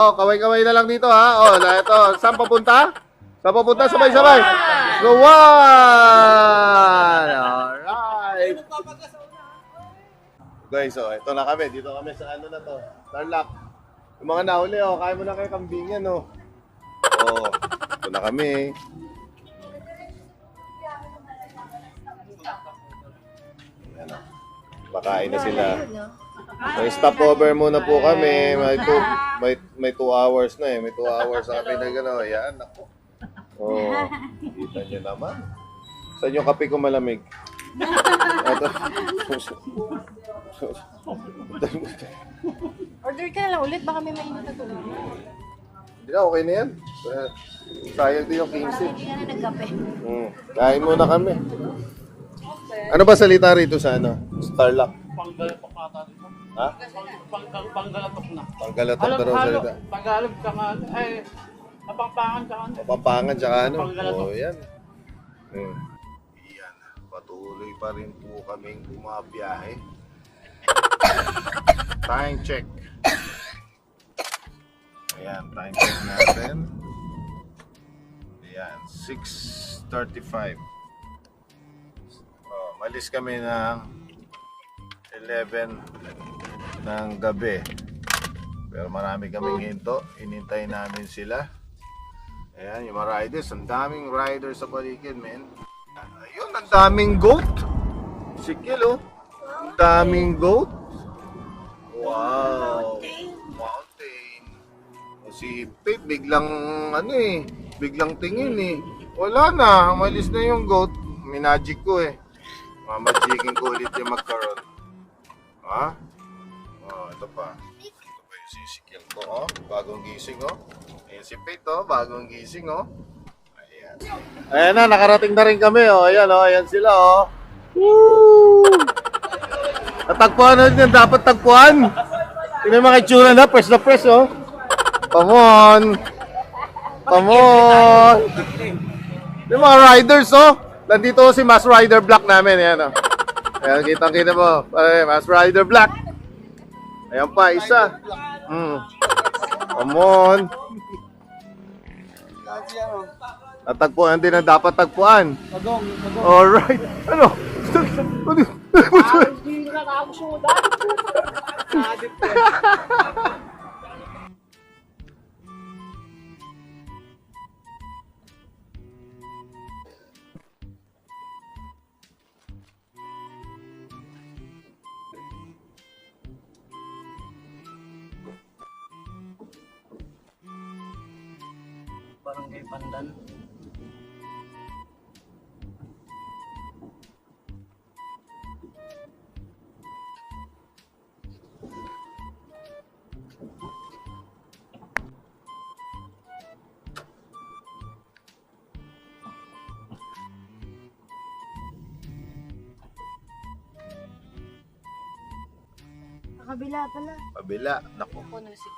Oh, kaway-kaway na lang dito ha. Oh, na ito. Saan papunta? Saan papunta? Sabay-sabay. Go one. Alright. Guys, oh, ito na kami. Dito kami sa ano na to. Tarlac. Yung mga nahuli, oh. Kaya mo na kayo kambingan, oh. Oh, ito na kami. Ayan, oh. Pakain na sila. May stopover muna po kami. May 2 hours na eh. May 2 hours na kami na gano'n. Ayan, ako. Oh, kita nyo naman. Saan yung kape ko malamig? Ito. Order ka na lang ulit, baka may mainit na tulog. Hindi na, okay na yan. Sayang din yung 15. Hindi ka na nagkape. Kain muna kami. Ano ba salita rito sa ano? Starlock? Panggalatok ata dito. Ha? Panggalatok na. Panggalatok na raw salita. Tagalog tsaka Kapampangan tsaka Kapampangan tsaka ano? Panggalatok. Oo, yan. Yan. Patuloy pa rin po kaming bumabiyahe. Time check. Ayan, time check natin. Ayan, 6:35. Oh, malis kami ng 11 ng gabi. Pero marami kaming hinto. Inintay namin sila. Ayan, yung mga riders. Ang daming riders sa paligid, men. Ayun, ang daming goat. Sikil, oh. Ang daming goat. Wow. Mountain. O si Pip, biglang, ano eh, biglang tingin eh. Wala na, umalis na yung goat. Minagic ko eh. Mamagicking ko ulit yung magkaroon. Ha? Oh, ito pa. Ito pa yung sisikil ko, oh. Bagong gising, oh. Ayan si Pete, oh. Bagong gising, oh. Ayan. Ayan na, nakarating na rin kami, oh. Ayan, oh. Ayan sila, oh. Woo! Natagpuan na din, dapat tagpuan. Yun yung mga itsura na press, oh. Come on. Come on. Yung mga riders, oh. Nandito si Mass Rider Black namin, ayan, oh. Ayan, kitang-kita mo. Ay, Mass Rider Black. Ayan pa, isa. Come on. Natagpuan din ang dapat tagpuan. Alright. Ano? hindi na nakakusudan. Barangay Pandan. Kabila pala. Pabila. Naku. Puno si...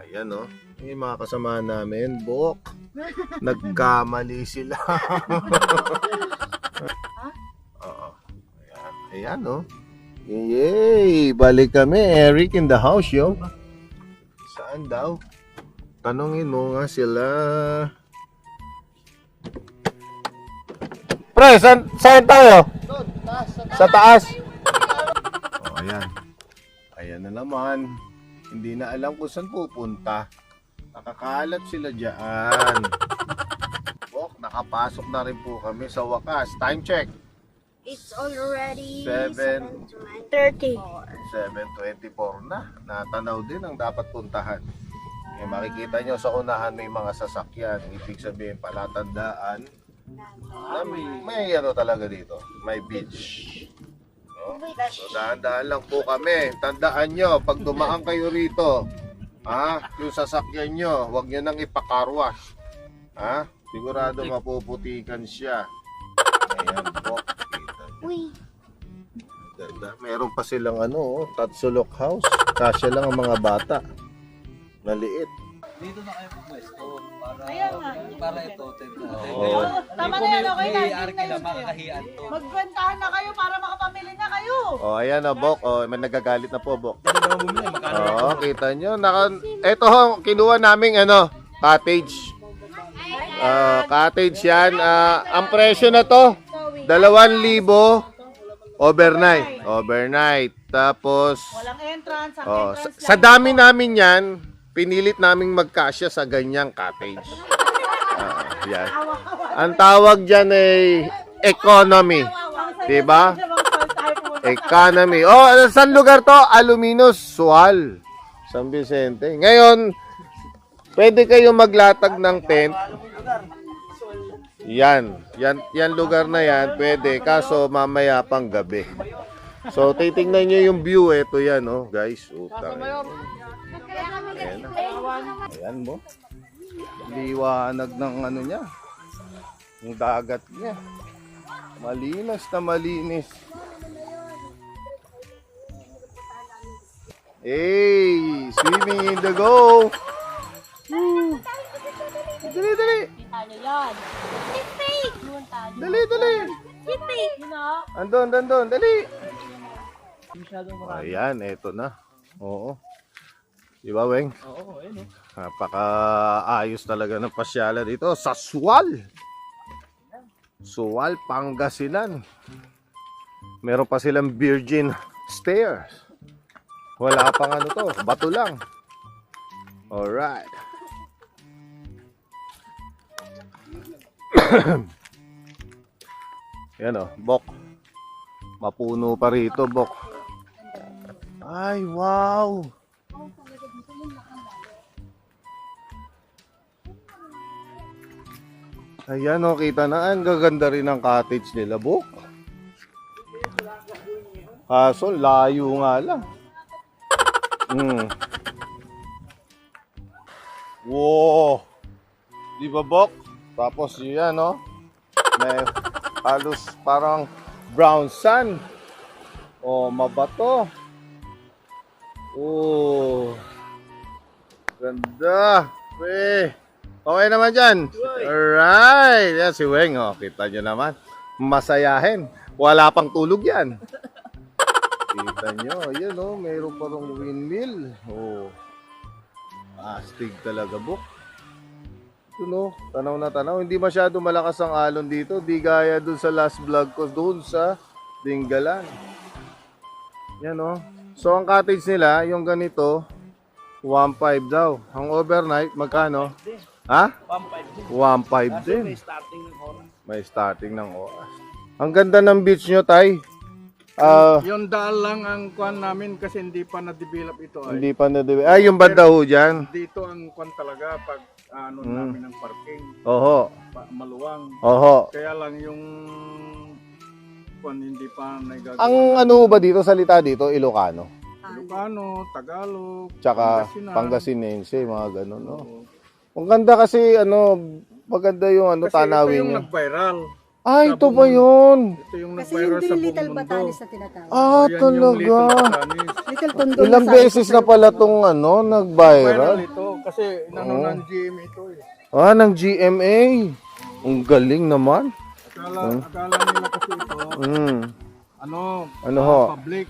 Ayan, oh. Yung mga kasama namin, buhok. Nagkamali sila. Oo. Ayan. Ayan, oh. Yay! Balik kami. Eric in the house, yo. Saan daw? Tanungin mo nga sila. Pre, saan tayo? Sa taas. Oh, ayan. Ayan na naman. Hindi na alam kung saan pupunta. Nakakalat sila dyan. Bok, nakapasok na rin po kami sa wakas. Time check. It's already 7:30. 7:24. 7:24 na. Natanaw din ang dapat puntahan. Eh, makikita nyo sa unahan may mga sasakyan. Ibig sabihin palatandaan na may ano talaga dito. May beach. No? So dahan-dahan lang po kami. Tandaan nyo, pag dumaan kayo rito, yung sasakyan nyo, huwag nyo nang ipakarwash. Sigurado mapuputikan siya. Ayan po. Uy. Ganda. Meron pa silang Tatsulok house. Kasya lang ang mga bata. Maliit. Dito na kayo pumwesto para Ayan nga. para ito tent na. Oo. Tama na yan, okay na. May Hindi na yun. makakahian to. Magbentahan na kayo para makapamili na kayo. Oh, ayan o, Bok. Oh, may nagagalit na po, Bok. Dito naman bumili, magkano? Oo, kita nyo. Ito ho, kinuha naming cottage. Cottage yan. Ang presyo na to, 2,000 overnight. Overnight. Tapos, Walang entrance. Ang oh, entrance sa dami namin yan, pinilit naming magkasya sa ganyang cottage. Yan. Ang tawag dyan ay economy. Diba? Economy. Oh, saan lugar to? Aluminos, Sual. San Vicente. Ngayon, pwede kayo maglatag ng tent. Yan lugar na yan, pwede. Kaso mamaya pang gabi. So, titingnan nyo yung view. Ito yan, oh, guys. Ayan mo. Liwanag ng niya. Yung dagat niya. Malinis na malinis. Hey, swimming in the go. Woo. Dali, dali. Dali, dali. Andun, dali. Ayan, eto na. Oo. Diba, Weng? Oo, ayun. Napaka-ayos talaga ng pasyalan dito sa Sual. Sual, Pangasinan. Meron pa silang virgin stairs. Wala pang to, bato lang. Alright. Yan Bok. Mapuno pa rito, Bok. Ay, wow. Ayan kita na. Ang gaganda rin ng cottage nila, Bok. Kaso, layo nga lang. Wow. Di ba, Bok? Tapos yan, may halos parang brown sand. Oh, mabato. Oh. Ganda. Okay naman dyan. Alright. Yan si Weng. Oh, kita nyo naman. Masayahin. Wala pang tulog yan. Kita nyo. Ayan mayroon parang windmill. Oh. Astig talaga, Bok. Ito tanaw na tanaw. Hindi masyado malakas ang alon dito. Di gaya dun sa last vlog ko. Dun sa Dinggalan. Yan So ang cottage nila, yung ganito, 1.5 daw. Ang overnight, magkano? Ha? 1.5 din. May starting ng oras. May starting ng oras. Ang ganda ng beach nyo, Tay. Yung daan lang ang kwan namin kasi hindi pa na-develop ito ay. Hindi pa yung banda ho dyan. Dito ang kwan talaga pag namin ang parking. Oho. Maluwang. Oho. Kaya lang yung kwan hindi pa nagagawa. Ang ba dito, salita dito, Ilocano. Ilocano, Tagalog, Tsaka Pangasinan. Pangasinense, mga ganun, Ang ganda kasi, maganda yung Kasi ito tanawin yung niya. nag-viral. Ito ba yun? Ito yung Kasi nag-viral yung sa buong Little mundo. Batanes na tinatawag. Yan yung Talaga. Little Batanes. Little Tondo Ilang na sabi beses ko na sa'yo. pala tong nag-viral. Viral ito kasi ng GMA ito eh. Ng GMA. Ang galing naman. Akala nila kasi ito, Ano ho? public.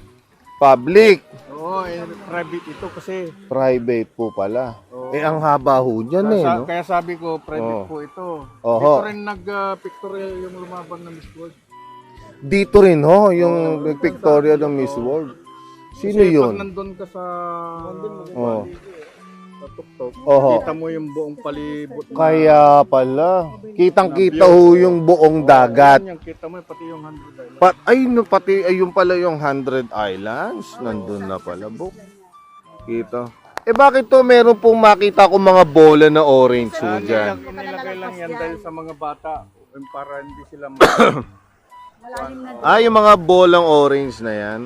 Public. Oo, private ito kasi. Private po pala. Oo. Ang haba ho dyan no? Kaya sabi ko, private po ito. Oho. Dito rin nag-pictorial yung lumaban ng Miss World. Dito rin yung Victoria ng Miss World. Sino Kasi yun? pag nandun ka sa tuktok, Oho. kita mo yung buong palibot. Kaya pala. Kitang-kita ho yung buong dagat. Yan, kita mo pati yung 100 island. Pati ayun pala yung 100 Islands. Nandun na pala, Bok. Kita. Bakit to meron pong makita ko mga bola na orange ho dyan? Inilagay lang yan dahil sa mga bata para hindi sila Malalim na Yung mga bolang orange na yan.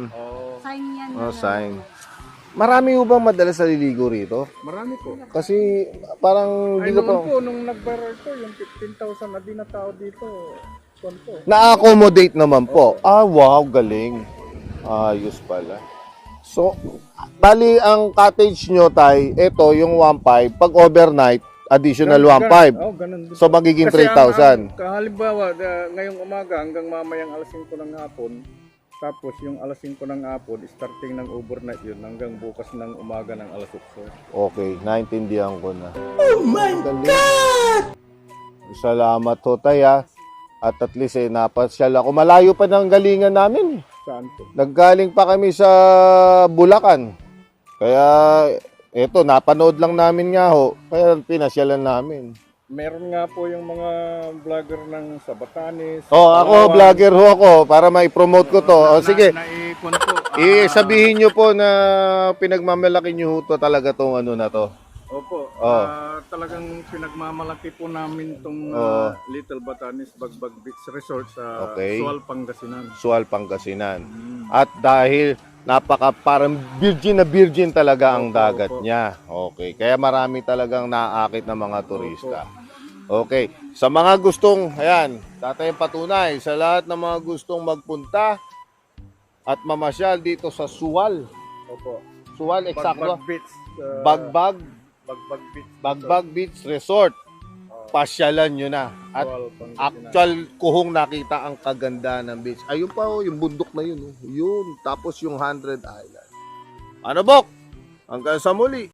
sign yan. Sign. Marami ho bang madalas naliligo rito? Marami po. Kasi parang Ay dito naman pa. po, nung nag-viral to, yung 15,000 na din na tao dito. Kwan po. Na-accommodate naman po. Wow, galing. Ayos pala. So, bali ang cottage nyo, tay, ito yung 1.5. Pag overnight, additional 1.5. Oh, ganun din. So, magiging Kasi 3,000. Halimbawa, ngayong umaga hanggang mamayang alas 5 ng hapon, tapos yung alas 5 ng hapon, starting ng overnight yun, hanggang bukas ng umaga ng alas 8. Okay, naintindihan ko na. Oh my God! Salamat ho, tay, ha. At least, napasyal ako. Malayo pa ng galingan namin. Saan po? Naggaling pa kami sa Bulacan. Kaya, eto, napanood lang namin nga ho. Kaya pinasyalan namin. Meron nga po yung mga vlogger ng sa Batanes. Ako, vlogger ho ako, para mai-promote ko to. Sige, Naipon po. sabihin nyo po na pinagmamalaki nyo ho to talaga tong ano na to. Opo. Oh. Talagang pinagmamalaki po namin itong Oh. Little Batanes Bagbag Beach Resort sa Okay. Sual, Pangasinan. Sual, Pangasinan. At dahil parang virgin na virgin talaga ang Opo, dagat opo. niya. Okay, kaya marami talagang naaakit na mga turista. Okay, sa mga gustong, ayan, tatay patunay, sa lahat ng mga gustong magpunta at mamasyal dito sa Sual. Opo. Sual, eksakto. Bagbag Beach. Bagbag Beach. Bagbag Beach Resort. Pasyalan nyo na. At Sual, Pangasinan. actual kuhong nakita ang kaganda ng beach. Ayun pa oh, yung bundok na yun. Oh. Yun. Tapos yung 100 Island. Ano, Bok? Hanggang sa muli.